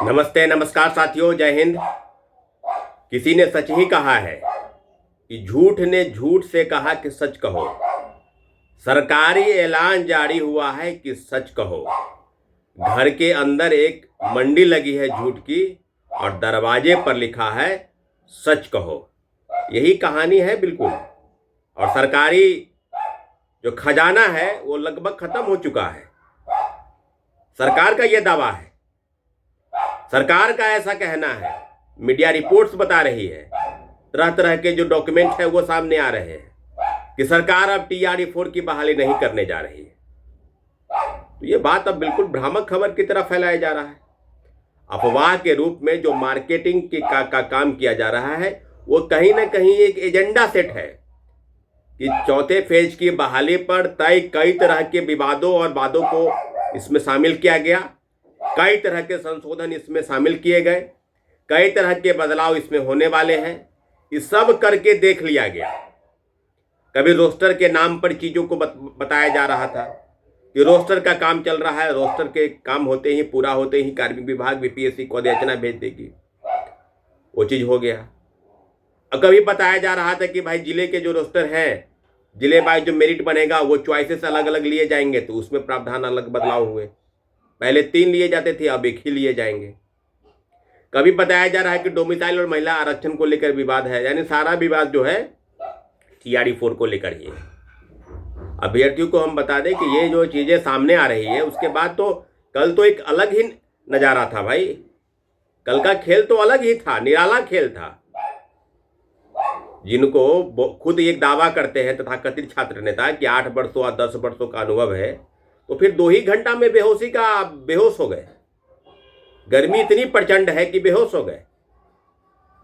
नमस्ते नमस्कार साथियों, जय हिंद। किसी ने सच ही कहा है कि झूठ ने झूठ से कहा कि सच कहो। सरकारी ऐलान जारी हुआ है कि सच कहो। घर के अंदर एक मंडी लगी है झूठ की और दरवाजे पर लिखा है सच कहो। यही कहानी है बिल्कुल। और सरकारी जो खजाना है वो लगभग खत्म हो चुका है। सरकार का यह दावा है, सरकार का ऐसा कहना है, मीडिया रिपोर्ट्स बता रही है, तरह तरह के जो डॉक्यूमेंट है वो सामने आ रहे हैं कि सरकार अब TRE-4 की बहाली नहीं करने जा रही है। तो ये बात अब बिल्कुल भ्रामक खबर की तरफ फैलाया जा रहा है। अफवाह के रूप में जो मार्केटिंग का काम किया जा रहा है वो कहीं ना कहीं एक एजेंडा सेट है कि चौथे फेज की बहाली पर तय कई तरह के विवादों और वादों को इसमें शामिल किया गया। कई तरह के संशोधन इसमें शामिल किए गए, कई तरह के बदलाव इसमें होने वाले हैं। इस सब करके देख लिया गया। कभी रोस्टर के नाम पर चीज़ों को बताया जा रहा था कि रोस्टर का काम चल रहा है, रोस्टर के काम होते ही, पूरा होते ही कार्मिक विभाग BPSC को अधियाचना भेज देगी। वो चीज़ हो गया। और कभी बताया जा रहा था कि भाई जिले के जो रोस्टर हैं, जिले वाइज जो मेरिट बनेगा वो चॉइसेस अलग अलग लिए जाएंगे, तो उसमें प्रावधान अलग बदलाव हुए। पहले 3 लिए जाते थे, अब 1 ही लिए जाएंगे। कभी बताया जा रहा है कि डोमिसाइल और महिला आरक्षण को लेकर विवाद है, यानी सारा विवाद जो है TRE-4 को लेकर ही है। अभ्यर्थियों को हम बता दें कि ये जो चीज़ें सामने आ रही है, उसके बाद तो कल तो एक अलग ही नज़ारा था भाई। कल का खेल तो अलग ही था, निराला खेल था। जिनको खुद एक दावा करते हैं तथाकथित छात्र नेता कि 8 वर्षों और 10 वर्षों का अनुभव है, तो फिर 2 ही घंटा में बेहोश हो गए। गर्मी इतनी प्रचंड है कि बेहोश हो गए।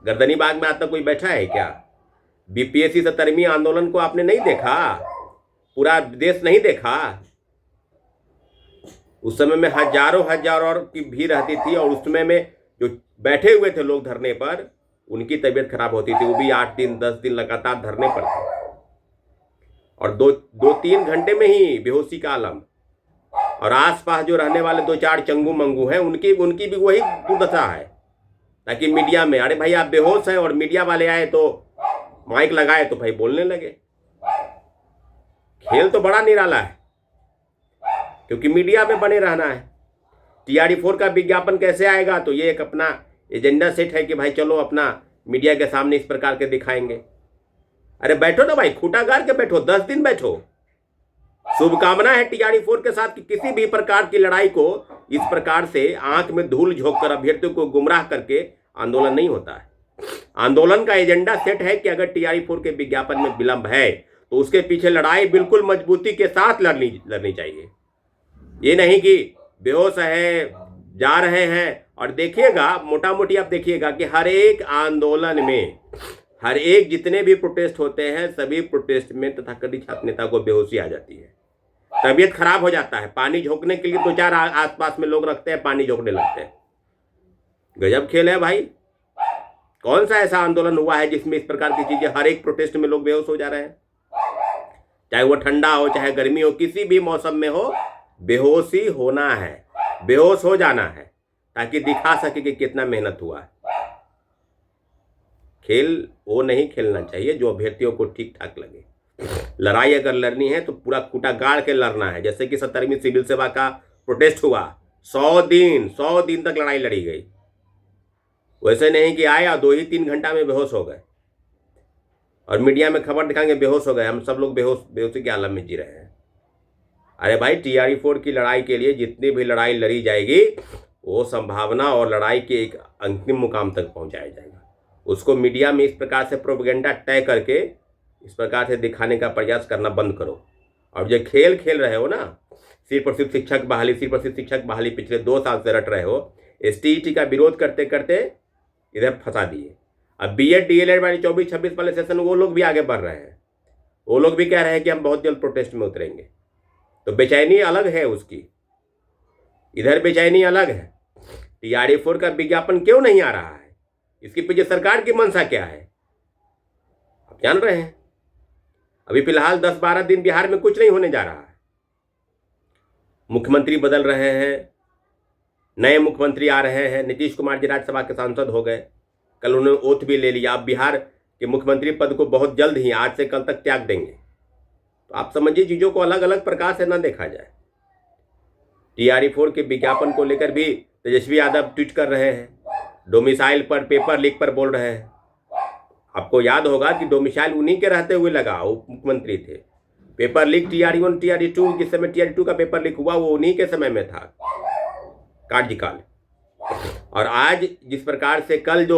गर्दनी बाग में आज तक कोई बैठा है क्या? BPSC 70वीं आंदोलन को आपने नहीं देखा? पूरा देश नहीं देखा? उस समय में हजारों और की भीड़ रहती थी, और उस समय में जो बैठे हुए थे लोग धरने पर, उनकी तबीयत खराब होती थी। वो भी 8 दिन 10 दिन लगातार धरने पर थे, और 2-3 घंटे में ही बेहोशी का आलम। और आसपास जो रहने वाले 2-4 चंगू मंगू हैं, उनकी भी वही दुर्दशा है। ताकि मीडिया में, अरे भाई आप बेहोश हैं, और मीडिया वाले आए तो माइक लगाए तो भाई बोलने लगे। खेल तो बड़ा निराला है, क्योंकि मीडिया में बने रहना है। TRE-4 का विज्ञापन कैसे आएगा? तो ये एक अपना एजेंडा सेट है कि भाई चलो अपना मीडिया के सामने इस प्रकार के दिखाएंगे। अरे बैठो ना भाई, खूंटा गाड़ के बैठो, 10 दिन बैठो। शुभकामना है TRE-4 के साथ कि किसी भी प्रकार की लड़ाई को इस प्रकार से आंख में धूल झोंक कर अभ्यर्थियों को गुमराह करके आंदोलन नहीं होता है। आंदोलन का एजेंडा सेट है कि अगर TRE-4 के विज्ञापन में विलंब है तो उसके पीछे लड़ाई बिल्कुल मजबूती के साथ लड़नी चाहिए। ये नहीं कि बेहोश है, जा रहे हैं। और देखिएगा, मोटा मोटी आप देखिएगा कि हर एक आंदोलन में, हर एक जितने भी प्रोटेस्ट होते हैं, सभी प्रोटेस्ट में तथाकथित छात्र नेता को बेहोशी आ जाती है, तबीयत खराब हो जाता है। पानी झोंकने के लिए 2-4 आसपास में लोग रखते हैं, पानी झोंकने लगते हैं। गजब खेल है भाई। कौन सा ऐसा आंदोलन हुआ है जिसमें इस प्रकार की चीजें, हर एक प्रोटेस्ट में लोग बेहोश हो जा रहे हैं? चाहे वो ठंडा हो, चाहे गर्मी हो, किसी भी मौसम में हो, बेहोशी होना है, बेहोश हो जाना है, ताकि दिखा सके कि कितना मेहनत हुआ है। खेल वो नहीं खेलना चाहिए जो अभ्यर्थियों को ठीक ठाक लगे। लड़ाई अगर लड़नी है तो पूरा खूंटा गाड़ के लड़ना है। जैसे कि 70वीं सिविल सेवा का प्रोटेस्ट हुआ, 100 दिन तक लड़ाई लड़ी गई। वैसे नहीं कि आए और 2 ही 3 घंटा में बेहोश हो गए, और मीडिया में खबर दिखाएंगे बेहोश हो गए, हम सब लोग बेहोशी के आलम में जी रहे हैं। अरे भाई, TRE-4 की लड़ाई के लिए जितनी भी लड़ाई लड़ी जाएगी, वो संभावना और लड़ाई के एक अंतिम मुकाम तक पहुंचाया जाएगा। उसको मीडिया में इस प्रकार से प्रोपेगेंडा तय करके इस प्रकार से दिखाने का प्रयास करना बंद करो। और जो खेल खेल रहे हो ना, सिर्फ और सिर्फ शिक्षक बहाली पिछले 2 साल से रट रहे हो, STET का विरोध करते करते इधर फंसा दिए। अब BEd DLED वाले 24-26 वाले सेशन, वो लोग भी आगे बढ़ रहे हैं। वो लोग भी कह रहे हैं कि हम बहुत जल्द प्रोटेस्ट में उतरेंगे। तो बेचैनी अलग है उसकी, इधर बेचैनी अलग है। TRE-4 का विज्ञापन क्यों नहीं आ रहा है? इसके पीछे सरकार की मंशा क्या है आप जान रहे हैं। अभी फिलहाल 10-12 दिन बिहार में कुछ नहीं होने जा रहा है। मुख्यमंत्री बदल रहे हैं, नए मुख्यमंत्री आ रहे हैं। नीतीश कुमार जी राज्यसभा के सांसद हो गए, कल उन्होंने ओथ भी ले लिया। अब बिहार के मुख्यमंत्री पद को बहुत जल्द ही, आज से कल तक, त्याग देंगे। तो आप समझिए चीज़ों को अलग अलग प्रकार से ना देखा जाए। TRE-4 के विज्ञापन को लेकर भी तेजस्वी यादव ट्वीट कर रहे हैं, डोमिसाइल पर, पेपर लीक पर बोल रहे हैं। आपको याद होगा कि डोमिसाइल उन्हीं के रहते हुए लगा, वो मुख्यमंत्री थे। पेपर लीक TRE-1 TRE-2, जिस समय TRE-2 का पेपर लीक हुआ वो उन्हीं के समय में था, कार्यकाल। और आज जिस प्रकार से कल जो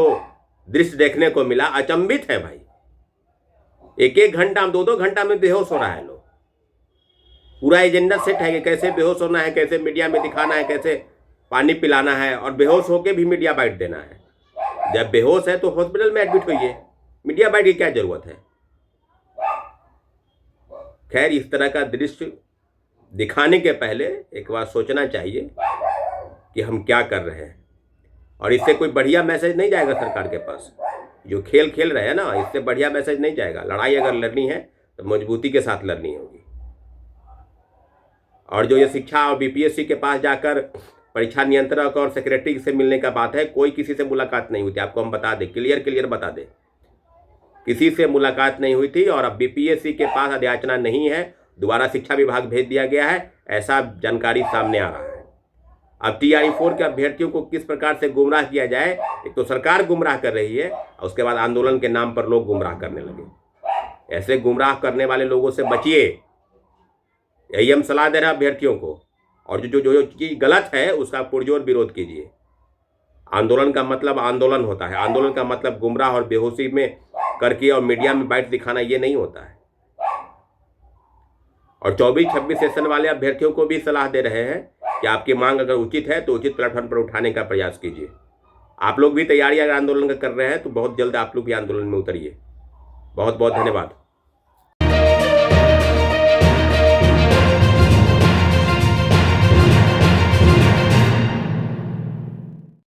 दृश्य देखने को मिला, अचंभित है भाई। एक एक घंटा, 2-2 घंटा में बेहोश हो रहा है लोग। पूरा एजेंडा सेट है कि कैसे बेहोश होना है, कैसे मीडिया में दिखाना है, कैसे पानी पिलाना है, और बेहोश होके भी मीडिया बाइट देना है। जब बेहोश है तो हॉस्पिटल में एडमिट होइए, मीडिया बाइट की क्या जरूरत है। खैर, इस तरह का दृश्य दिखाने के पहले एक बार सोचना चाहिए कि हम क्या कर रहे हैं, और इससे कोई बढ़िया मैसेज नहीं जाएगा सरकार के पास। जो खेल खेल रहे हैं ना, इससे बढ़िया मैसेज नहीं जाएगा। लड़ाई अगर लड़नी है तो मजबूती के साथ लड़नी होगी। और जो ये शिक्षा और BPSC के पास जाकर परीक्षा नियंत्रक और सेक्रेटरी से मिलने का बात है, कोई किसी से मुलाकात नहीं हुई थी। आपको हम बता दें, क्लियर बता दें, किसी से मुलाकात नहीं हुई थी। और अब BPSC के पास अध्याचना नहीं है, दोबारा शिक्षा विभाग भेज दिया गया है, ऐसा जानकारी सामने आ रहा है। अब TRE-4 के अभ्यर्थियों को किस प्रकार से गुमराह किया जाए, एक तो सरकार गुमराह कर रही है, और उसके बाद आंदोलन के नाम पर लोग गुमराह करने लगे। ऐसे गुमराह करने वाले लोगों से बचिए, यही हम सलाह दे रहे हैं अभ्यर्थियों को। और जो चीज़ गलत है उसका पुरजोर विरोध कीजिए। आंदोलन का मतलब आंदोलन होता है, आंदोलन का मतलब गुमराह और बेहोशी में करके और मीडिया में बाइट दिखाना ये नहीं होता है। और 24-26 सेशन वाले अभ्यर्थियों को भी सलाह दे रहे हैं कि आपकी मांग अगर उचित है तो उचित प्लेटफॉर्म पर उठाने का प्रयास कीजिए। आप लोग भी तैयारी अगर आंदोलन का कर रहे हैं तो बहुत जल्द आप लोग भी आंदोलन में उतरिए। बहुत बहुत धन्यवाद।